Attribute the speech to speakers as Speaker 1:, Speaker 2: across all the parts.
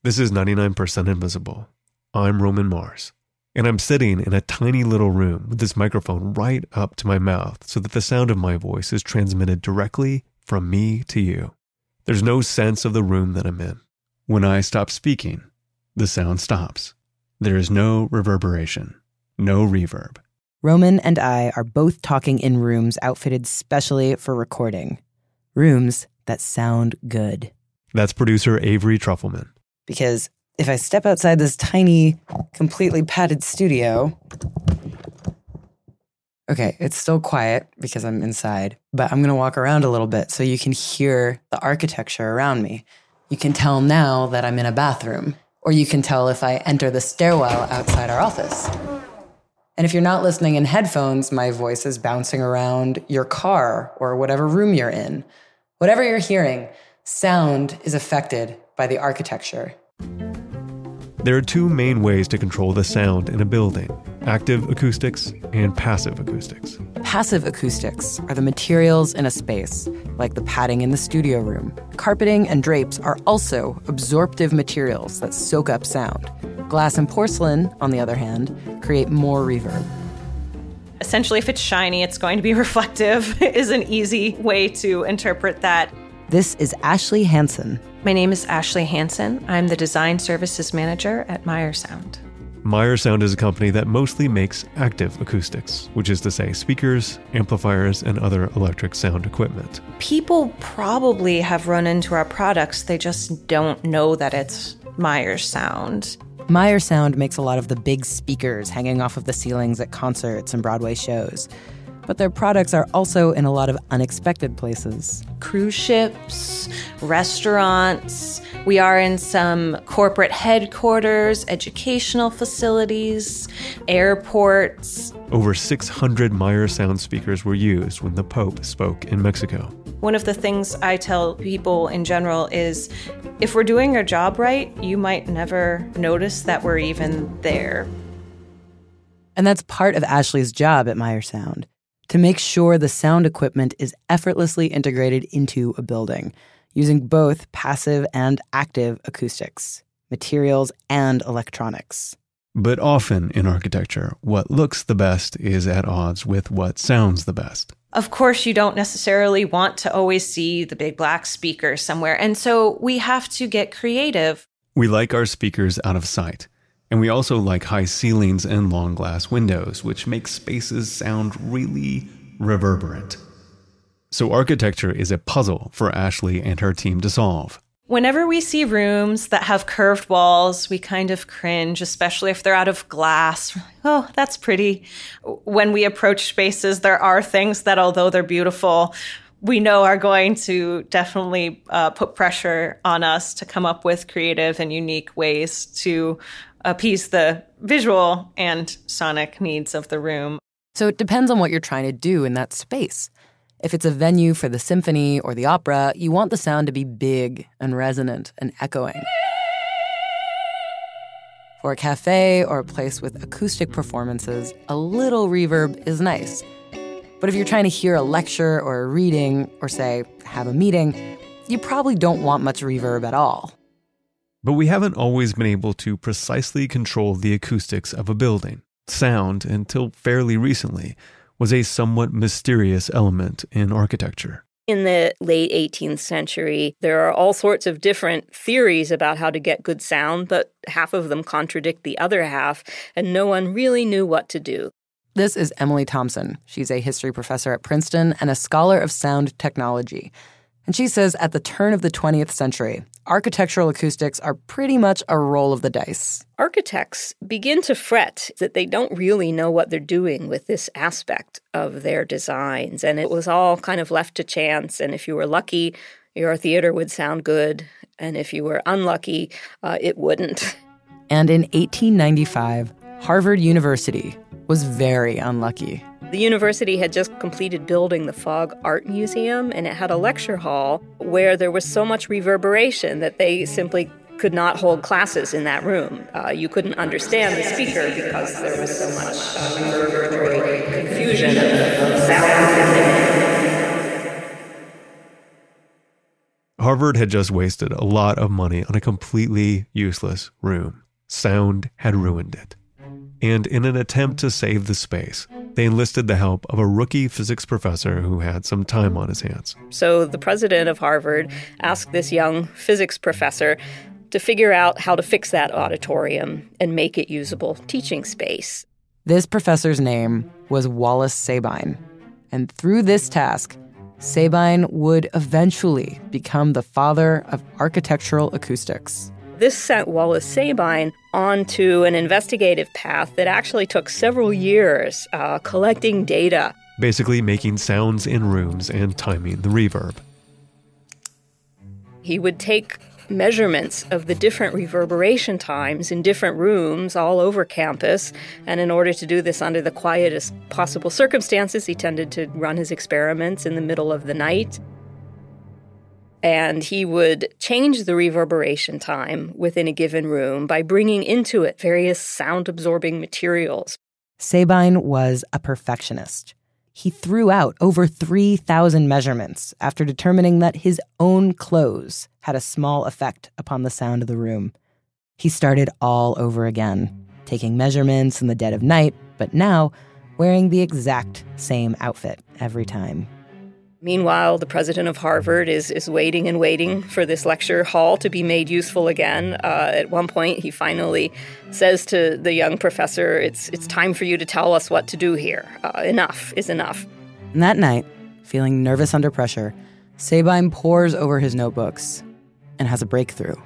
Speaker 1: This is 99% Invisible. I'm Roman Mars, and I'm sitting in a tiny little room with this microphone right up to my mouth so that the sound of my voice is transmitted directly from me to you. There's no sense of the room that I'm in. When I stop speaking, the sound stops. There is no reverberation, no reverb.
Speaker 2: Roman and I are both talking in rooms outfitted specially for recording. Rooms that sound good.
Speaker 1: That's producer Avery Trufelman.
Speaker 2: Because if I step outside this tiny, completely padded studio... Okay, it's still quiet because I'm inside, but I'm going to walk around a little bit so you can hear the architecture around me. You can tell now that I'm in a bathroom, or you can tell if I enter the stairwell outside our office. And if you're not listening in headphones, my voice is bouncing around your car or whatever room you're in. Whatever you're hearing, sound is affected by the architecture.
Speaker 1: There are two main ways to control the sound in a building: active acoustics and passive acoustics.
Speaker 2: Passive acoustics are the materials in a space, like the padding in the studio room. Carpeting and drapes are also absorptive materials that soak up sound. Glass and porcelain, on the other hand, create more reverb.
Speaker 3: Essentially, if it's shiny, it's going to be reflective, is an easy way to interpret that.
Speaker 2: This is Ashley Hansen.
Speaker 3: My name is Ashley Hansen. I'm the Design Services Manager at Meyer Sound.
Speaker 1: Meyer Sound is a company that mostly makes active acoustics, which is to say speakers, amplifiers, and other electric sound equipment.
Speaker 3: People probably have run into our products. They just don't know that it's Meyer Sound.
Speaker 2: Meyer Sound makes a lot of the big speakers hanging off of the ceilings at concerts and Broadway shows. But their products are also in a lot of unexpected places.
Speaker 3: Cruise ships, restaurants. We are in some corporate headquarters, educational facilities, airports.
Speaker 1: Over 600 Meyer Sound speakers were used when the Pope spoke in Mexico.
Speaker 3: One of the things I tell people in general is, if we're doing our job right, you might never notice that we're even there.
Speaker 2: And that's part of Ashley's job at Meyer Sound, to make sure the sound equipment is effortlessly integrated into a building, using both passive and active acoustics, materials and electronics.
Speaker 1: But often in architecture, what looks the best is at odds with what sounds the best.
Speaker 3: Of course, you don't necessarily want to always see the big black speaker somewhere, and so we have to get creative.
Speaker 1: We like our speakers out of sight. And we also like high ceilings and long glass windows, which make spaces sound really reverberant. So architecture is a puzzle for Ashley and her team to solve.
Speaker 3: Whenever we see rooms that have curved walls, we kind of cringe, especially if they're out of glass. Oh, that's pretty. When we approach spaces, there are things that, although they're beautiful, we know are going to definitely put pressure on us to come up with creative and unique ways to appease the visual and sonic needs of the room.
Speaker 2: So it depends on what you're trying to do in that space. If it's a venue for the symphony or the opera, you want the sound to be big and resonant and echoing. For a cafe or a place with acoustic performances, a little reverb is nice. But if you're trying to hear a lecture or a reading, or say, have a meeting, you probably don't want much reverb at all.
Speaker 1: But we haven't always been able to precisely control the acoustics of a building. Sound, until fairly recently, was a somewhat mysterious element in architecture.
Speaker 4: In the late 18th century, there are all sorts of different theories about how to get good sound, but half of them contradict the other half, and no one really knew what to do.
Speaker 2: This is Emily Thompson. She's a history professor at Princeton and a scholar of sound technology. And she says at the turn of the 20th century, architectural acoustics are pretty much a roll of the dice.
Speaker 4: Architects begin to fret that they don't really know what they're doing with this aspect of their designs. And it was all kind of left to chance. And if you were lucky, your theater would sound good. And if you were unlucky, it wouldn't.
Speaker 2: And in 1895, Harvard University was very unlucky.
Speaker 4: The university had just completed building the Fogg Art Museum, and it had a lecture hall where there was so much reverberation that they simply could not hold classes in that room. You couldn't understand the speaker because there was so much reverberatory confusion of sound.
Speaker 1: Harvard had just wasted a lot of money on a completely useless room. Sound had ruined it. And in an attempt to save the space, they enlisted the help of a rookie physics professor who had some time on his hands.
Speaker 4: So the president of Harvard asked this young physics professor to figure out how to fix that auditorium and make it usable teaching space.
Speaker 2: This professor's name was Wallace Sabine. And through this task, Sabine would eventually become the father of architectural acoustics.
Speaker 4: This sent Wallace Sabine onto an investigative path that actually took several years, collecting data.
Speaker 1: Basically making sounds in rooms and timing the reverb.
Speaker 4: He would take measurements of the different reverberation times in different rooms all over campus, and in order to do this under the quietest possible circumstances, he tended to run his experiments in the middle of the night. And he would change the reverberation time within a given room by bringing into it various sound-absorbing materials.
Speaker 2: Sabine was a perfectionist. He threw out over 3,000 measurements after determining that his own clothes had a small effect upon the sound of the room. He started all over again, taking measurements in the dead of night, but now wearing the exact same outfit every time.
Speaker 4: Meanwhile, the president of Harvard is waiting and waiting for this lecture hall to be made useful again. At one point, he finally says to the young professor, it's time for you to tell us what to do here. Enough is enough.
Speaker 2: And that night, feeling nervous under pressure, Sabine pores over his notebooks and has a breakthrough.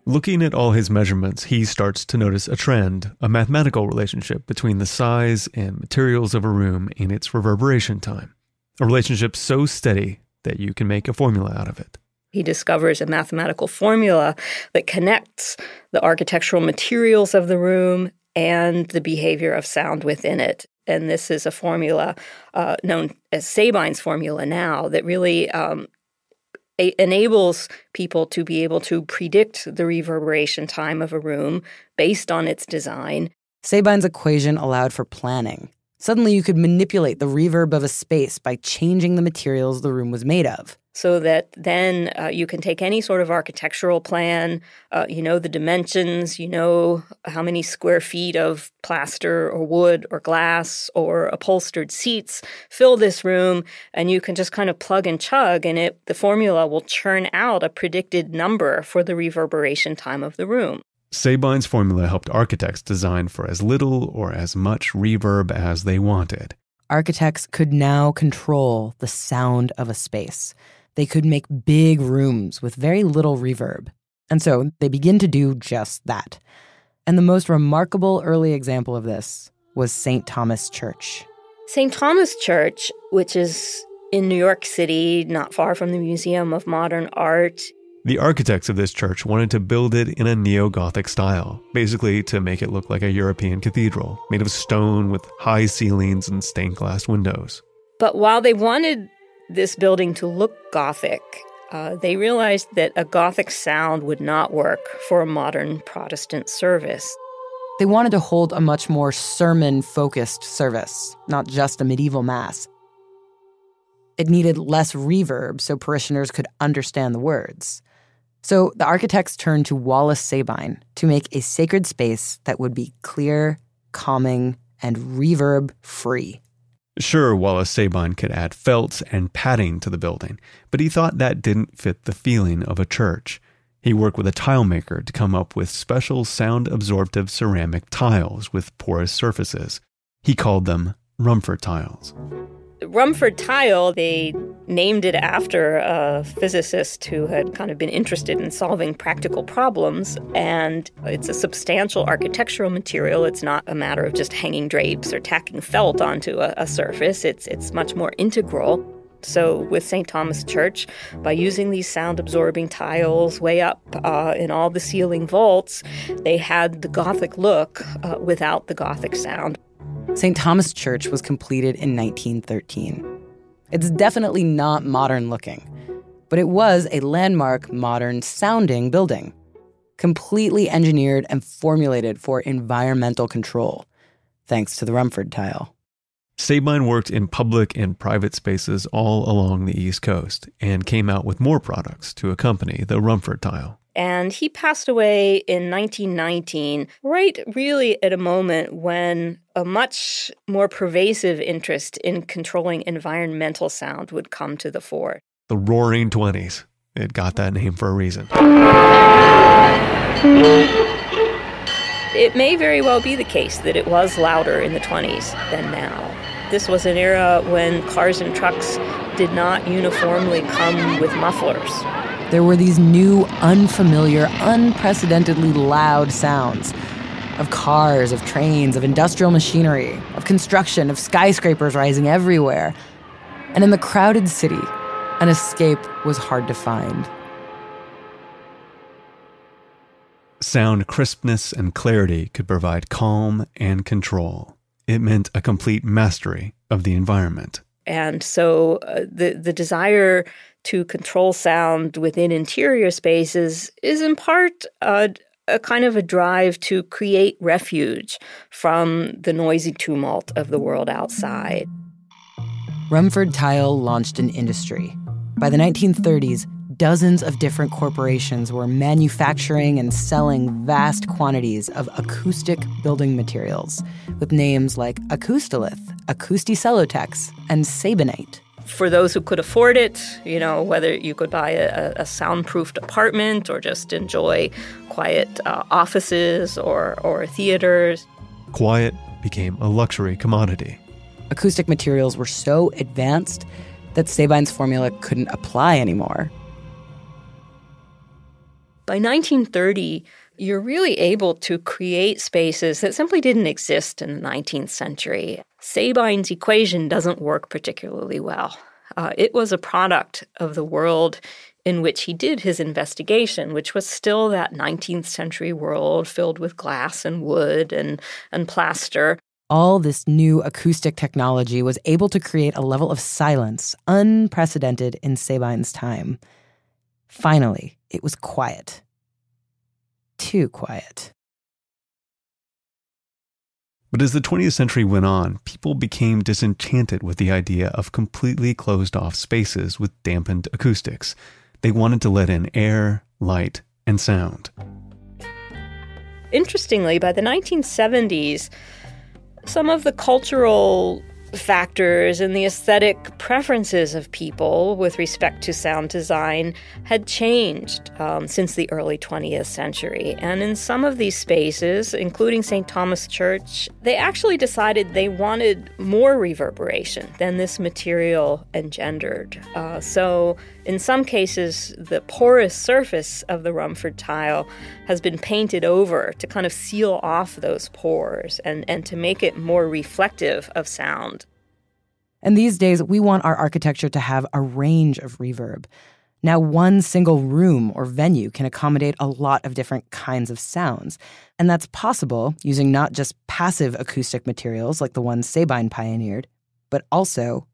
Speaker 1: Looking at all his measurements, he starts to notice a trend, a mathematical relationship between the size and materials of a room and its reverberation time. A relationship so steady that you can make a formula out of it.
Speaker 4: He discovers a mathematical formula that connects the architectural materials of the room and the behavior of sound within it. And this is a formula known as Sabine's formula now that really enables people to be able to predict the reverberation time of a room based on its design.
Speaker 2: Sabine's equation allowed for planning. Suddenly you could manipulate the reverb of a space by changing the materials the room was made of.
Speaker 4: So that then you can take any sort of architectural plan, you know the dimensions, you know how many square feet of plaster or wood or glass or upholstered seats fill this room, and you can just kind of plug and chug, and the formula will churn out a predicted number for the reverberation time of the room.
Speaker 1: Sabine's formula helped architects design for as little or as much reverb as they wanted.
Speaker 2: Architects could now control the sound of a space. They could make big rooms with very little reverb. And so they begin to do just that. And the most remarkable early example of this was St. Thomas Church.
Speaker 4: St. Thomas Church, which is in New York City, not far from the Museum of Modern Art.
Speaker 1: The architects of this church wanted to build it in a neo-Gothic style, basically to make it look like a European cathedral, made of stone with high ceilings and stained glass windows.
Speaker 4: But while they wanted this building to look Gothic, they realized that a Gothic sound would not work for a modern Protestant service.
Speaker 2: They wanted to hold a much more sermon-focused service, not just a medieval mass. It needed less reverb so parishioners could understand the words. So the architects turned to Wallace Sabine to make a sacred space that would be clear, calming, and reverb-free.
Speaker 1: Sure, Wallace Sabine could add felts and padding to the building, but he thought that didn't fit the feeling of a church. He worked with a tile maker to come up with special sound-absorptive ceramic tiles with porous surfaces. He called them Rumford tiles.
Speaker 4: Rumford tile, they named it after a physicist who had kind of been interested in solving practical problems, and it's a substantial architectural material. It's not a matter of just hanging drapes or tacking felt onto a surface. It's much more integral. So with St. Thomas Church, by using these sound-absorbing tiles way up in all the ceiling vaults, they had the Gothic look without the Gothic sound.
Speaker 2: St. Thomas Church was completed in 1913. It's definitely not modern looking, but it was a landmark modern sounding building, completely engineered and formulated for environmental control, thanks to the Rumford tile.
Speaker 1: Sabine worked in public and private spaces all along the East Coast and came out with more products to accompany the Rumford tile.
Speaker 4: And he passed away in 1919, right really at a moment when a much more pervasive interest in controlling environmental sound would come to the fore.
Speaker 1: The Roaring 20s. It got that name for a reason.
Speaker 4: It may very well be the case that it was louder in the 20s than now. This was an era when cars and trucks did not uniformly come with mufflers.
Speaker 2: There were these new, unfamiliar, unprecedentedly loud sounds of cars, of trains, of industrial machinery, of construction, of skyscrapers rising everywhere. And in the crowded city, an escape was hard to find.
Speaker 1: Sound crispness and clarity could provide calm and control. It meant a complete mastery of the environment.
Speaker 4: And so the desire to control sound within interior spaces is in part a kind of a drive to create refuge from the noisy tumult of the world outside.
Speaker 2: Rumford Tile launched an industry. By the 1930s, dozens of different corporations were manufacturing and selling vast quantities of acoustic building materials with names like Acoustolith, Acousticellotex, and Sabinite.
Speaker 4: For those who could afford it, whether you could buy a soundproofed apartment or just enjoy quiet offices or theaters.
Speaker 1: Quiet became a luxury commodity.
Speaker 2: Acoustic materials were so advanced that Sabine's formula couldn't apply anymore.
Speaker 4: By 1930, you're really able to create spaces that simply didn't exist in the 19th century. Sabine's equation doesn't work particularly well. It was a product of the world in which he did his investigation, which was still that 19th century world filled with glass and wood and plaster.
Speaker 2: All this new acoustic technology was able to create a level of silence unprecedented in Sabine's time. Finally, it was quiet. Too quiet.
Speaker 1: But as the 20th century went on, people became disenchanted with the idea of completely closed-off spaces with dampened acoustics. They wanted to let in air, light, and sound.
Speaker 4: Interestingly, by the 1970s, some of the cultural factors and the aesthetic preferences of people with respect to sound design had changed since the early 20th century. And in some of these spaces, including St. Thomas Church, they actually decided they wanted more reverberation than this material engendered. So in some cases, the porous surface of the Rumford tile has been painted over to kind of seal off those pores and to make it more reflective of sound.
Speaker 2: And these days, we want our architecture to have a range of reverb. Now, one single room or venue can accommodate a lot of different kinds of sounds. And that's possible using not just passive acoustic materials like the ones Sabine pioneered, but also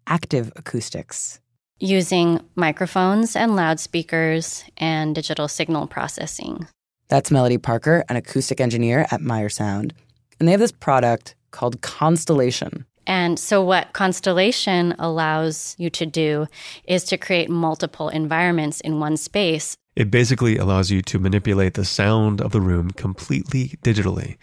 Speaker 2: active acoustics.
Speaker 5: Using microphones and loudspeakers and digital signal processing.
Speaker 2: That's Melody Parker, an acoustic engineer at Meyer Sound. And they have this product called Constellation.
Speaker 5: And so what Constellation allows you to do is to create multiple environments in one space.
Speaker 1: It basically allows you to manipulate the sound of the room completely digitally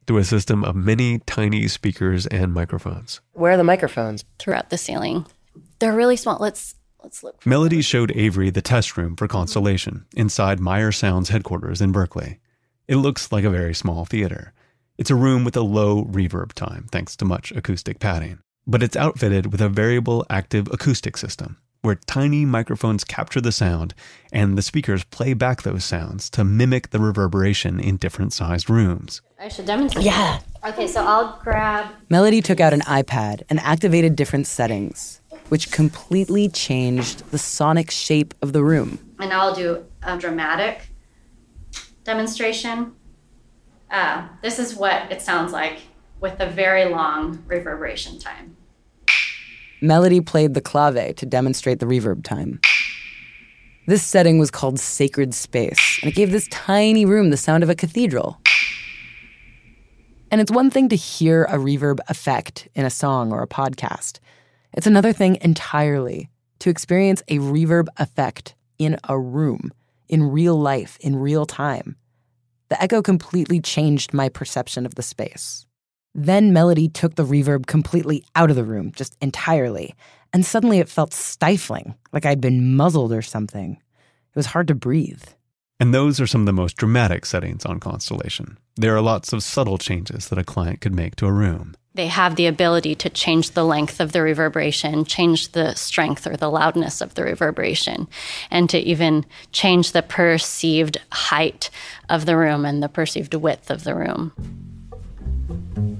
Speaker 1: through a system of many tiny speakers and microphones.
Speaker 2: Where are the microphones?
Speaker 5: Throughout the ceiling. They're really small. Let's look.
Speaker 1: Melody showed Avery the test room for Constellation inside Meyer Sound's headquarters in Berkeley. It looks like a very small theater. It's a room with a low reverb time, thanks to much acoustic padding. But it's outfitted with a variable active acoustic system, where tiny microphones capture the sound, and the speakers play back those sounds to mimic the reverberation in different sized rooms.
Speaker 5: I should demonstrate.
Speaker 2: Yeah.
Speaker 5: Okay, so I'll grab...
Speaker 2: Melody took out an iPad and activated different settings, which completely changed the sonic shape of the room.
Speaker 5: And I'll do a dramatic demonstration. This is what it sounds like with a very long reverberation time.
Speaker 2: Melody played the clave to demonstrate the reverb time. This setting was called Sacred Space, and it gave this tiny room the sound of a cathedral. And it's one thing to hear a reverb effect in a song or a podcast. It's another thing entirely to experience a reverb effect in a room, in real life, in real time. The echo completely changed my perception of the space. Then Melody took the reverb completely out of the room, just entirely. And suddenly it felt stifling, like I'd been muzzled or something. It was hard to breathe.
Speaker 1: And those are some of the most dramatic settings on Constellation. There are lots of subtle changes that a client could make to a room.
Speaker 5: They have the ability to change the length of the reverberation, change the strength or the loudness of the reverberation, and to even change the perceived height of the room and the perceived width of the room.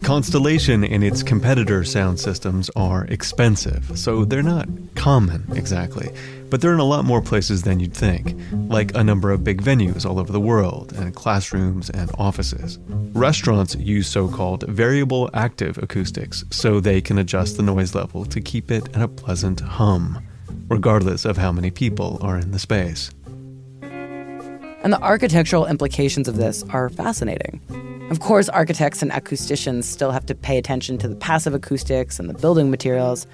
Speaker 1: Constellation and its competitor sound systems are expensive, so they're not common exactly, but they're in a lot more places than you'd think, like a number of big venues all over the world, and classrooms and offices. Restaurants use so-called variable active acoustics, so they can adjust the noise level to keep it at a pleasant hum, regardless of how many people are in the space.
Speaker 2: And the architectural implications of this are fascinating. Of course, architects and acousticians still have to pay attention to the passive acoustics and the building materials,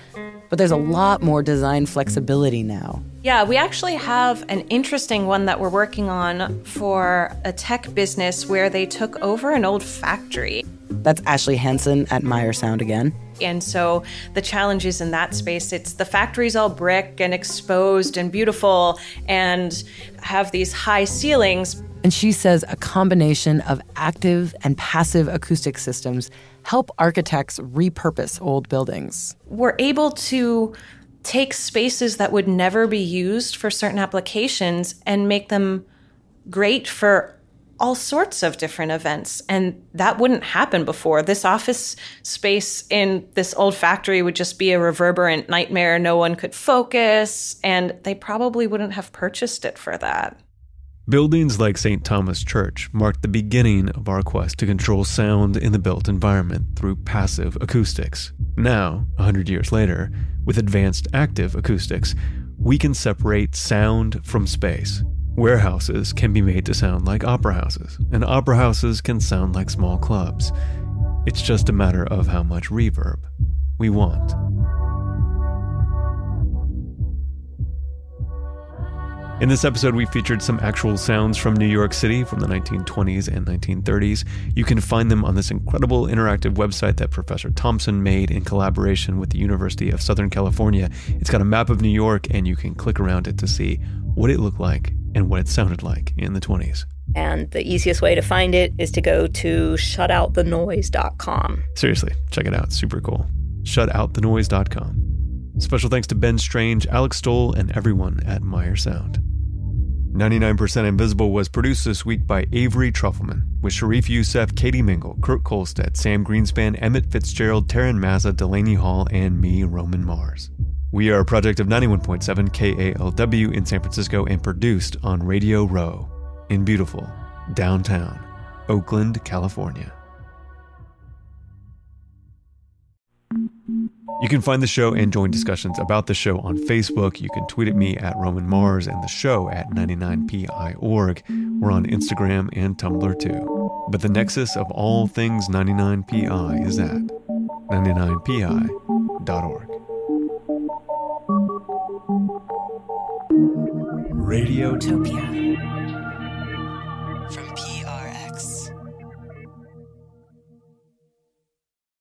Speaker 2: but there's a lot more design flexibility now.
Speaker 3: Yeah, we actually have an interesting one that we're working on for a tech business where they took over an old factory.
Speaker 2: That's Ashley Hansen at Meyer Sound again.
Speaker 3: And so the challenge is in that space, it's the factory's all brick and exposed and beautiful and have these high ceilings.
Speaker 2: And she says a combination of active and passive acoustic systems help architects repurpose old buildings.
Speaker 3: We're able to take spaces that would never be used for certain applications and make them great for all sorts of different events. And that wouldn't happen before. This office space in this old factory would just be a reverberant nightmare. No one could focus, and they probably wouldn't have purchased it for that.
Speaker 1: Buildings like St. Thomas Church marked the beginning of our quest to control sound in the built environment through passive acoustics. Now, 100 years later, with advanced active acoustics, we can separate sound from space. Warehouses can be made to sound like opera houses, and opera houses can sound like small clubs. It's just a matter of how much reverb we want. In this episode, we featured some actual sounds from New York City from the 1920s and 1930s. You can find them on this incredible interactive website that Professor Thompson made in collaboration with the University of Southern California. It's got a map of New York, and you can click around it to see what it looked like and what it sounded like in the 20s.
Speaker 4: And the easiest way to find it is to go to shutoutthenoise.com.
Speaker 1: Seriously, check it out. Super cool. Shutoutthenoise.com. Special thanks to Ben Strange, Alex Stoll, and everyone at Meyer Sound. 99% Invisible was produced this week by Avery Trufelman, with Sharif Youssef, Katie Mingle, Kurt Kolstedt, Sam Greenspan, Emmett Fitzgerald, Taryn Mazza, Delaney Hall, and me, Roman Mars. We are a project of 91.7 KALW in San Francisco and produced on Radio Row in beautiful downtown Oakland, California. You can find the show and join discussions about the show on Facebook. You can tweet at me at Roman Mars and the show at 99pi.org. We're on Instagram and Tumblr too. But the nexus of all things 99pi is at 99pi.org. Radiotopia.